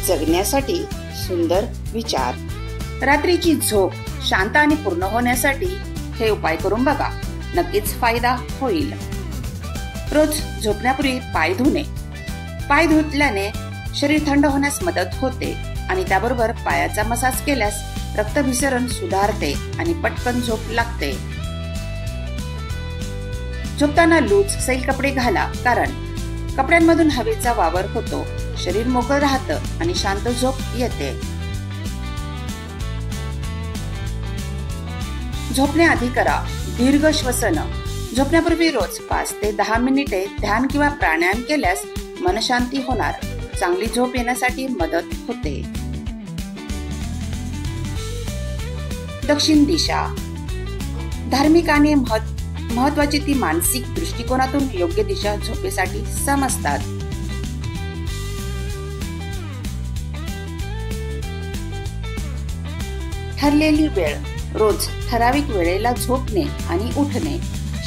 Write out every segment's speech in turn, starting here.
जगण्यासाठी सुंदर विचार। रात्रीची झोप शांत आणि पूर्ण होण्यासाठी हे उपाय करून बघा, नक्कीच फायदा होईल। रोज झोपण्यापूर्वी पाय धुणे। पाय धुतल्याने शरीर थंड होण्यास मदत होते आणि त्याबरोबर पायाचा मसाज केल्यास रक्तभिसरण सुधारते आणि पटकन झोप लागते। झोपताना लूज सैल कपडे घाला, कारण कपड्यांमधून हवेचा वावर होतो, शरीर मोकळं राहतं आणि शांत झोप येते। झोपण्याआधी करा दीर्घ श्वसन। झोपण्यापूर्वी रोज 5 ते 10 मिनिटे ध्यान किंवा प्राणायाम केल्यास मनशांती होणार, चांगली झोप येण्यासाठी मदत होते। दक्षिण दिशा। धार्मिक आणि महत्वाची ती मानसिक दृष्टिकोनातून योग्य दिशा झोपेसाठी समजतात। ठरलेली वेळ। रोज ठराविक वेळेला झोपणे आणि उठणे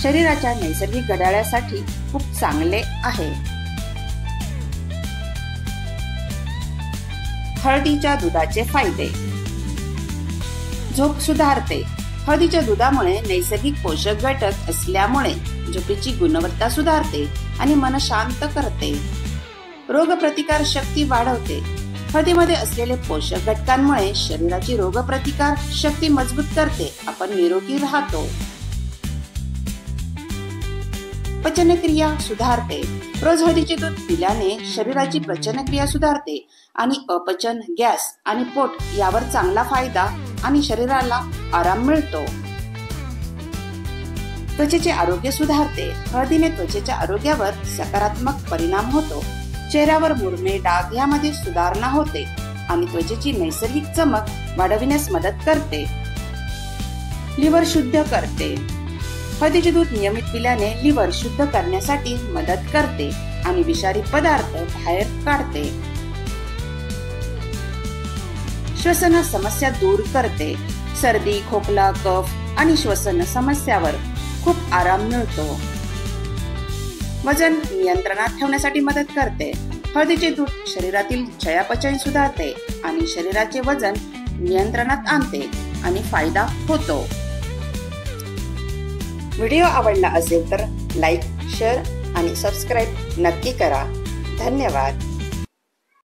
शरीराच्या नैसर्गिक घड्याळासाठी खूप चांगले आहे। हळदीच्या दुधाचे फायदे। झोप सुधारते। हळदीच्या दुधामुळे नैसर्गिक पोषक घटक असल्यामुळे झोपेची गुणवत्ता सुधारते आणि मन शांत करते। रोगप्रतिकार शक्ती वाढवते। हळदीमध्ये असलेले पोषक घटकांमुळे शरीराची रोगप्रतिकार शक्ती मजबूत करते, आपण निरोगी राहतो। पचनक्रिया सुधारते। रोज हळदीचे दूध पिल्याने शरीराची पचनक्रिया सुधारते आणि अपचन, गॅस आणि पोट यावर चांगला फायदा आणि शरीराला आराम मिळतो। त्वचेचे आरोग्य सुधारते। हळदीने त्वचेच्या आरोग्यावर सकारात्मक परिणाम होतो। चेहऱ्यावर मुरमे, डाग यामध्ये सुधारणा होते आणि त्वचेची नैसर्गिक चमक वाढविण्यास मदत करते। लिव्हर शुद्ध करते। हळदीचे दूध नियमित पिल्याने लिव्हर शुद्ध करण्यासाठी मदत करते आणि विषारी पदार्थ बाहेर काढते। श्वसन समस्या दूर करते। सर्दी, खोकला, कफ आणि श्वसन समस्यावर खूप आराम मिळतो। वजन नियंत्रणात ठेवण्यासाठी मदत करते। हळदीचे दूध शरीरातील चयापचय सुधारते आणि शरीराचे वजन नियंत्रणात आणते आणि फायदा होतो। व्हिडिओ आवडला असेल तर लाईक, शेअर आणि सबस्क्राईब नक्की करा। धन्यवाद।